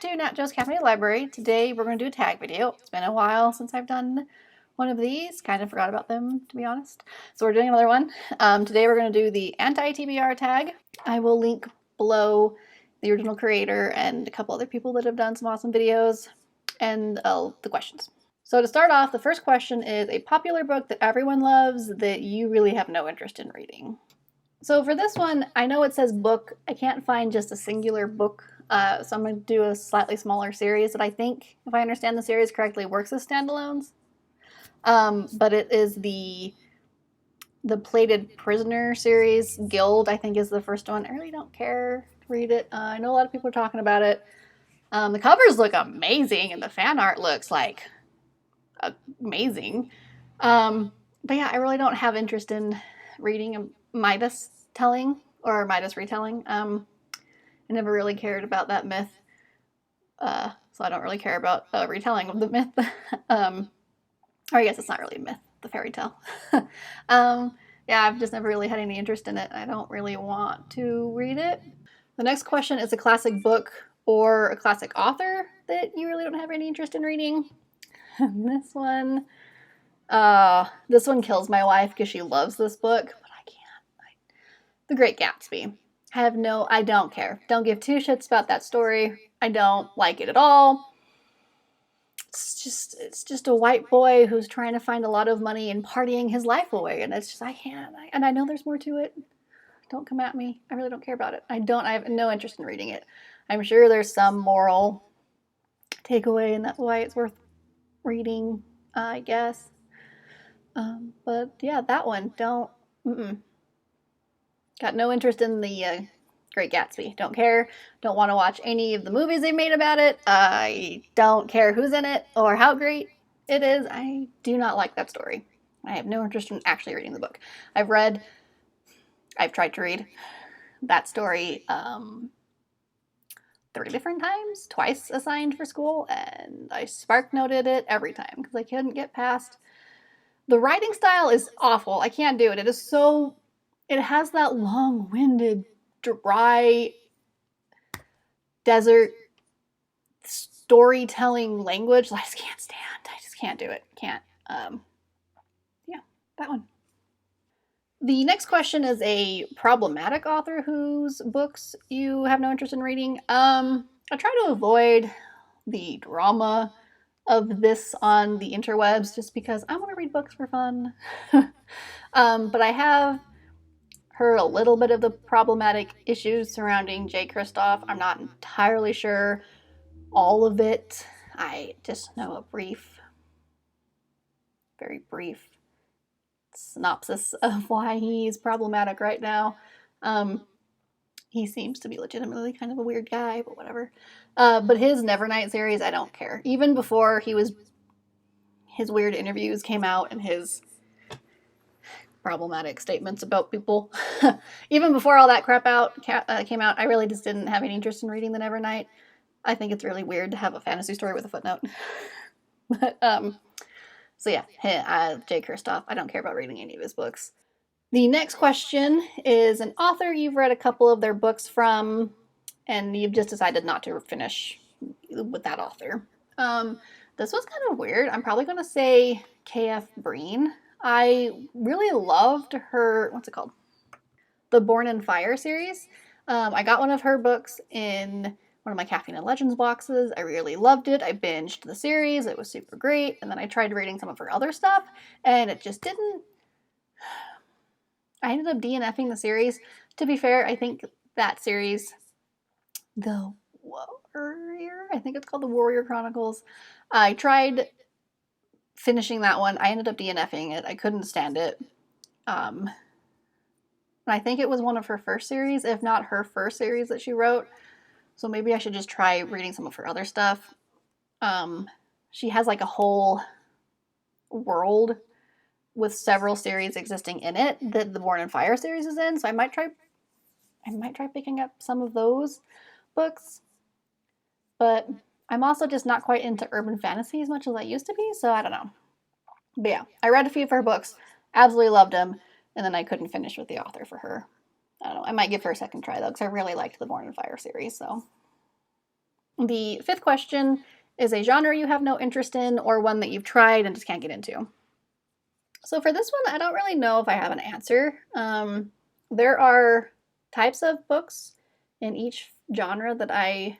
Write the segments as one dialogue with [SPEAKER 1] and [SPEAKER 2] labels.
[SPEAKER 1] to Nat Joe's Caffeinated Library. Today we're going to do a tag video. It's been a while since I've done one of these. Kind of forgot about them, to be honest. So we're doing another one. Today we're going to do the Anti TBR tag. I will link below the original creator and a couple other people that have done some awesome videos and the questions. So to start off, the first question is a popular book that everyone loves that you really have no interest in reading. So for this one, I know it says book. I can't find just a singular book, so I'm going to do a slightly smaller series that I think, if I understand the series correctly, works as standalones. But it is the Plated Prisoner series. Guild, I think, is the first one. I really don't care to read it. I know a lot of people are talking about it. The covers look amazing, and the fan art looks like amazing. But yeah, I really don't have interest in reading a Midas telling or Midas retelling. I never really cared about that myth, so I don't really care about retelling of the myth. Or I guess it's not really a myth, the fairy tale. Yeah, I've just never really had any interest in it. I don't really want to read it. The next question is a classic book or a classic author that you really don't have any interest in reading. This one kills my wife because she loves this book, but I can't. The Great Gatsby. I don't care. Don't give two shits about that story. I don't like it at all. It's just a white boy who's trying to find a lot of money and partying his life away, and it's just, I can't. And I know there's more to it. Don't come at me. I really don't care about it. I have no interest in reading it. I'm sure there's some moral takeaway, and that's why it's worth reading, I guess. But yeah, that one, got no interest in the Great Gatsby. Don't care. Don't want to watch any of the movies they made about it. I don't care who's in it or how great it is. I do not like that story. I have no interest in actually reading the book. I've tried to read that story 30 different times, twice assigned for school, and I spark noted it every time because I couldn't get past. The writing style is awful. I can't do it. It has that long-winded, dry, desert storytelling language I just can't stand. I just can't do it. Can't. Yeah, that one. The next question is a problematic author whose books you have no interest in reading. I try to avoid the drama of this on the interwebs just because I want to read books for fun. But I have heard a little bit of the problematic issues surrounding Jay Kristoff. I'm not entirely sure all of it. I just know a very brief synopsis of why he's problematic right now. He seems to be legitimately kind of a weird guy, but whatever. But his Nevernight series, I don't care. Even before his weird interviews came out and his problematic statements about people, even before all that crap came out, I really just didn't have any interest in reading the Nevernight. I think it's really weird to have a fantasy story with a footnote. But so yeah, Jay Kristoff, I don't care about reading any of his books. The next question is an author you've read a couple of their books from, and you've just decided not to finish with that author. This was kind of weird. I'm probably going to say K.F. Breene. I really loved her, what's it called? The Born in Fire series. I got one of her books in one of my Caffeinated Legends boxes. I really loved it. I binged the series. It was super great. And then I tried reading some of her other stuff, and it just didn't. I ended up DNFing the series. To be fair, I think that series, The Warrior, I think it's called The Warrior Chronicles. I tried finishing that one. I ended up DNFing it. I couldn't stand it. And I think it was one of her first series, if not her first series that she wrote. So maybe I should just try reading some of her other stuff. She has like a whole world with several series existing in it that the Born in Fire series is in. So I might try picking up some of those books. But I'm also just not quite into urban fantasy as much as I used to be, so I don't know. But yeah, I read a few of her books, absolutely loved them, and then I couldn't finish with the author for her. I don't know. I might give her a second try, though, because I really liked the Born in Fire series, so. The fifth question is a genre you have no interest in or one that you've tried and just can't get into. So for this one, I don't really know if I have an answer. There are types of books in each genre that I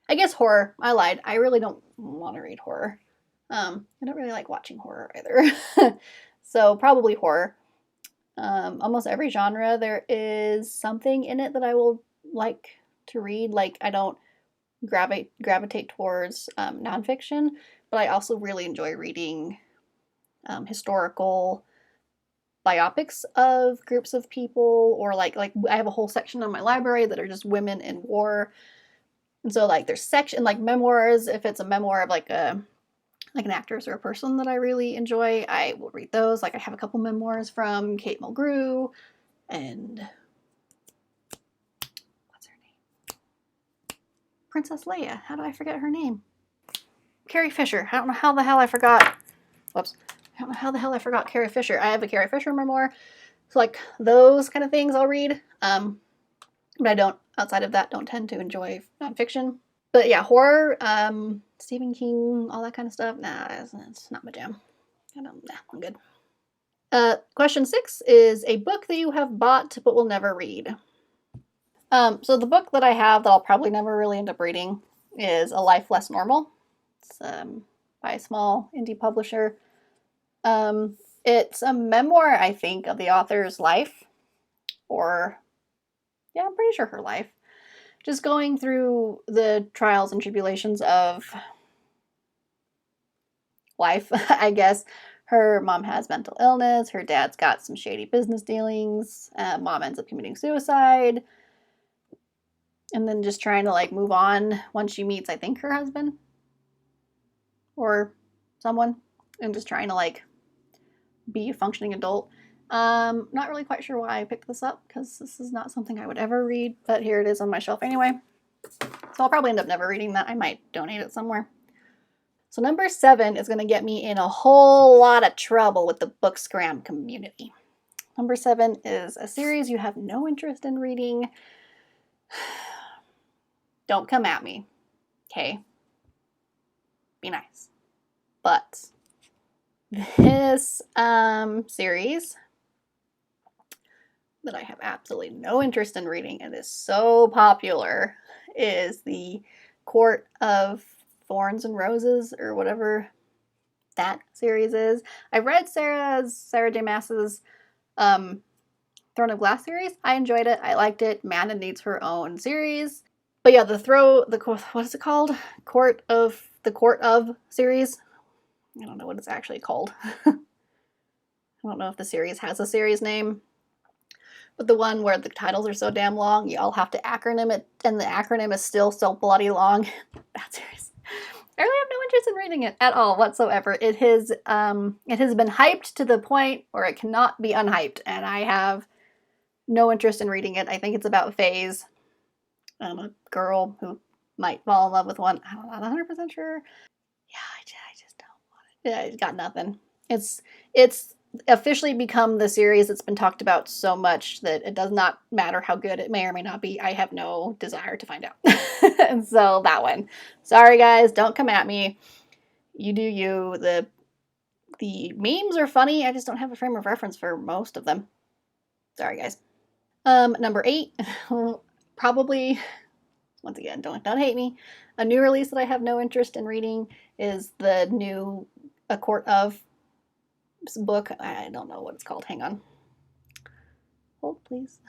[SPEAKER 1] guess horror. I lied. I really don't want to read horror. I don't really like watching horror either. So probably horror. Almost every genre there is something in it that I will like to read. Like I don't gravitate towards nonfiction, but I also really enjoy reading historical biopics of groups of people, or like I have a whole section on my library that are just women in war. And so like there's section like memoirs. If it's a memoir of like an actress or a person that I really enjoy, I will read those. Like I have a couple memoirs from Kate Mulgrew and what's her name? Princess Leia. How do I forget her name? Carrie Fisher. I don't know how the hell I forgot. Whoops. I don't know how the hell I forgot Carrie Fisher. I have a Carrie Fisher memoir. So like those kind of things I'll read. But I don't, outside of that, don't tend to enjoy nonfiction. But yeah, horror, Stephen King, all that kind of stuff. Nah, it's not my jam. I'm good. Question 6 is a book that you have bought but will never read. So the book that I have that I'll probably never really end up reading is A Life Less Normal. It's by a small indie publisher. It's a memoir, I think, of the author's life. Or, yeah, I'm pretty sure her life. Just going through the trials and tribulations of life, I guess. Her mom has mental illness. Her dad's got some shady business dealings. Mom ends up committing suicide. And then just trying to like move on once she meets, I think, her husband. Or someone. And just trying to like be a functioning adult. Not really quite sure why I picked this up, because this is not something I would ever read, but here it is on my shelf anyway. So I'll probably end up never reading that. I might donate it somewhere. So number 7 is going to get me in a whole lot of trouble with the book scram community. Number 7 is a series you have no interest in reading. Don't come at me, okay? Be nice. But this series that I have absolutely no interest in reading and is so popular is the Court of Thorns and Roses, or whatever that series is. I read Sarah J. Maas's Throne of Glass series. I enjoyed it. I liked it. Manon needs her own series. But yeah, what is it called? Court of series. I don't know what it's actually called. I don't know if the series has a series name. But the one where the titles are so damn long, you all have to acronym it, and the acronym is still so bloody long. That series. I really have no interest in reading it at all whatsoever. It has been hyped to the point where it cannot be unhyped, and I have no interest in reading it. I think it's about Faze, a girl who might fall in love with one. I'm not 100% sure. Yeah, I just don't want it. Yeah, it's got nothing. It's officially become the series that's been talked about so much that it does not matter how good it may or may not be. I have no desire to find out. And so that one. Sorry guys, don't come at me. You do you. The memes are funny. I just don't have a frame of reference for most of them. Sorry guys. Number 8, probably, once again, don't hate me. A new release that I have no interest in reading is the new A Court of book. I don't know what it's called. Hang on. Hold, please.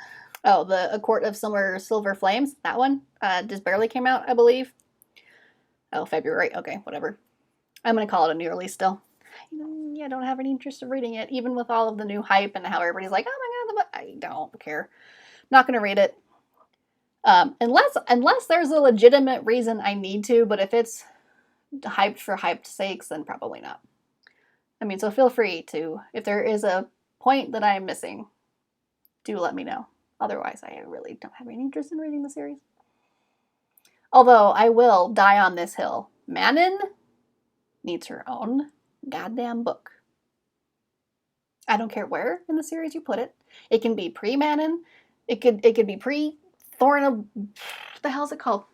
[SPEAKER 1] Oh, A Court of Silver Flames. That one just barely came out, I believe. Oh, February. Okay, whatever. I'm going to call it a new release still. Yeah, I don't have any interest in reading it, even with all of the new hype and how everybody's like, oh my god, I don't care. I'm not going to read it. Unless there's a legitimate reason I need to, but if it's hyped for hyped sakes, then probably not. I mean, so feel free to, if there is a point that I'm missing, do let me know. Otherwise, I really don't have any interest in reading the series. Although, I will die on this hill. Manon needs her own goddamn book. I don't care where in the series you put it. It can be pre-Manon. It could be pre-Thorn of... What the hell is it called?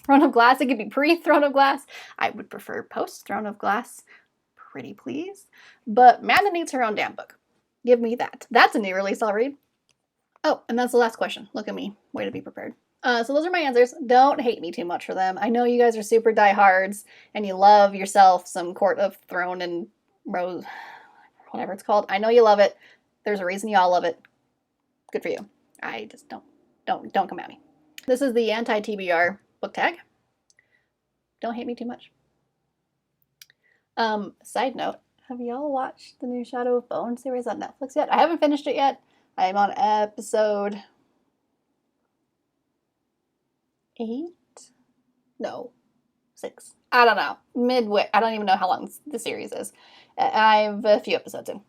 [SPEAKER 1] Throne of Glass. It could be pre-Throne of Glass. I would prefer post-Throne of Glass. Pretty please. But Amanda needs her own damn book. Give me that. That's a new release I'll read. Oh, and that's the last question. Look at me. Way to be prepared. So those are my answers. Don't hate me too much for them. I know you guys are super diehards and you love yourself some Court of Throne and Rose, whatever it's called. I know you love it. There's a reason you all love it. Good for you. I just don't come at me. This is the Anti TBR book tag. Don't hate me too much. Side note, have y'all watched the new Shadow of Bone series on Netflix yet? I haven't finished it yet. I am on episode 8? No, 6. I don't know. Midway. I don't even know how long the series is. I'm a few episodes in.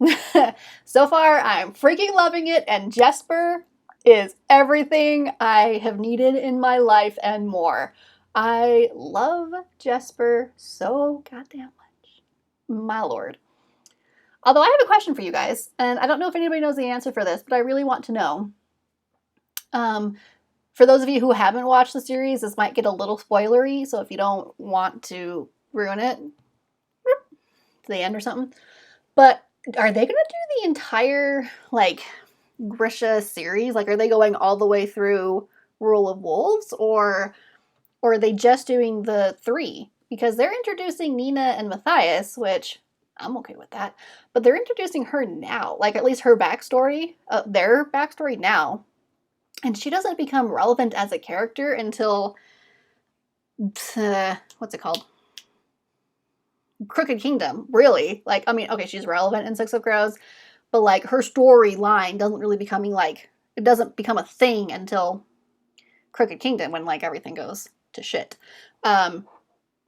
[SPEAKER 1] So far, I'm freaking loving it, and Jesper is everything I have needed in my life and more. I love Jesper so goddamn much. My lord. Although I have a question for you guys, and I don't know if anybody knows the answer for this, but I really want to know. For those of you who haven't watched the series, this might get a little spoilery, so if you don't want to ruin it, to the end or something. But are they going to do the entire, like, Grisha series? Like, are they going all the way through Rule of Wolves, or are they just doing the 3? Because they're introducing Nina and Matthias, which I'm okay with that. But they're introducing her now, like at least her backstory, their backstory now. And she doesn't become relevant as a character until, what's it called? Crooked Kingdom, really. Like, I mean, okay, she's relevant in Six of Crows, but like her storyline doesn't really becoming like, it doesn't become a thing until Crooked Kingdom when like everything goes to shit.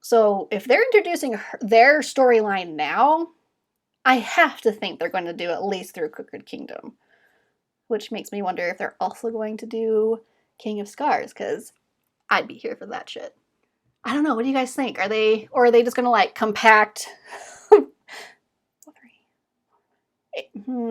[SPEAKER 1] So if they're introducing their storyline now, I have to think they're going to do at least through Crooked Kingdom. Which makes me wonder if they're also going to do King of Scars, because I'd be here for that shit. I don't know, what do you guys think? Are they just going to like compact 4?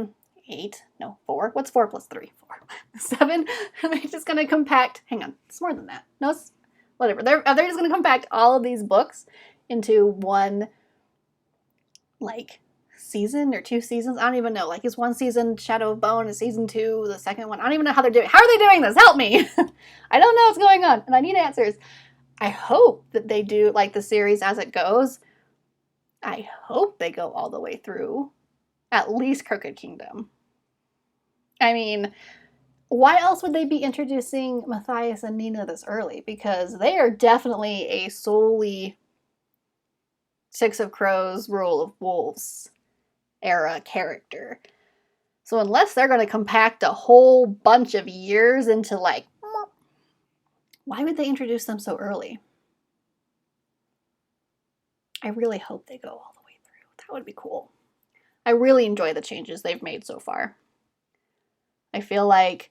[SPEAKER 1] What's 4 plus 3? 4. 7? Are they just going to compact, hang on, it's more than that. No, it's whatever. They're just going to compact all of these books into one, like, season or 2 seasons? I don't even know. Like, is 1 season Shadow of Bone, is season 2 the second one? I don't even know how they're doing. How are they doing this? Help me! I don't know what's going on, and I need answers. I hope that they do, like, the series as it goes. I hope they go all the way through at least Crooked Kingdom. I mean, why else would they be introducing Matthias and Nina this early? Because they are definitely a solely Six of Crows, Rule of Wolves era character. So unless they're going to compact a whole bunch of years into like, why would they introduce them so early? I really hope they go all the way through. That would be cool. I really enjoy the changes they've made so far. I feel like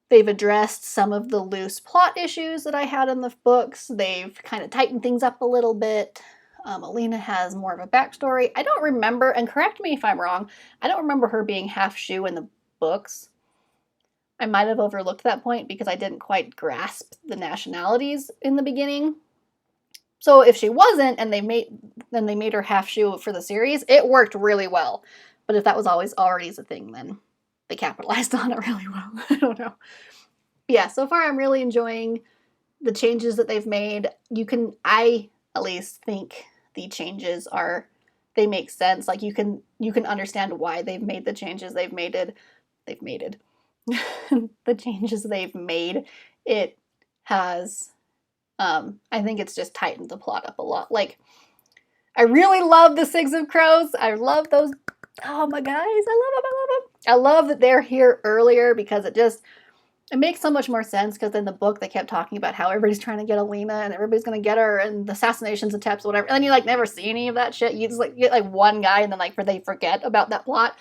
[SPEAKER 1] they've addressed some of the loose plot issues that I had in the books. They've kind of tightened things up a little bit. Alina has more of a backstory. I don't remember, and correct me if I'm wrong, I don't remember her being half Shu in the books. I might have overlooked that point because I didn't quite grasp the nationalities in the beginning. So if she wasn't, and they made her half Shu for the series, it worked really well. But if that was always already a thing, then they capitalized on it really well. I don't know. Yeah, so far I'm really enjoying the changes that they've made. I at least think the changes they make sense. Like you can understand why they've made the changes they've made. The changes they've made. It has, I think it's just tightened the plot up a lot. Like, I really love the Six of Crows. I love those. Oh my guys, I love them. I love that they're here earlier because it makes so much more sense, because in the book they kept talking about how everybody's trying to get Alina and everybody's going to get her and the assassinations attempts, whatever. And then you like never see any of that shit. You just like get like one guy and then like they forget about that plot.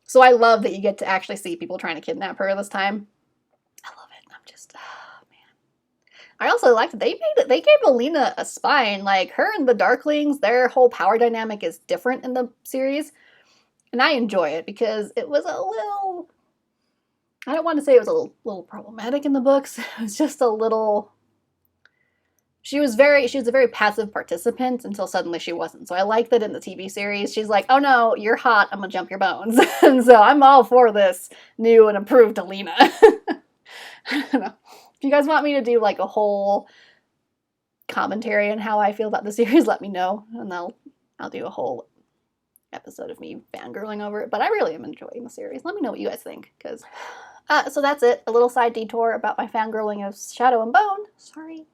[SPEAKER 1] So I love that you get to actually see people trying to kidnap her this time. I love it. I'm just, oh man. I also liked they gave Alina a spine. Like her and the Darklings, their whole power dynamic is different in the series. And I enjoy it because it was a little, I don't want to say it was a little problematic in the books. It was just a little she was a very passive participant until suddenly she wasn't. So I like that in the TV series, she's like, oh no, you're hot, I'm gonna jump your bones. And so I'm all for this new and improved Alina. I don't know. If you guys want me to do like a whole commentary on how I feel about the series, let me know, and I'll do a whole episode of me fangirling over it. But I really am enjoying the series. Let me know what you guys think, because so that's it. A little side detour about my fangirling of Shadow and Bone. Sorry.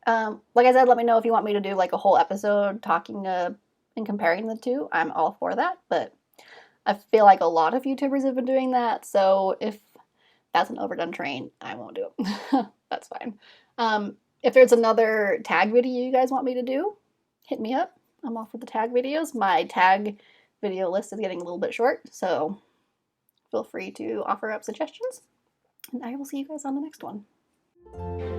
[SPEAKER 1] Like I said, let me know if you want me to do like a whole episode talking and comparing the two. I'm all for that, but I feel like a lot of YouTubers have been doing that, so if that's an overdone train, I won't do it. That's fine. If there's another tag video you guys want me to do, hit me up. I'm all for the tag videos. My tag video list is getting a little bit short, so feel free to offer up suggestions. And I will see you guys on the next one.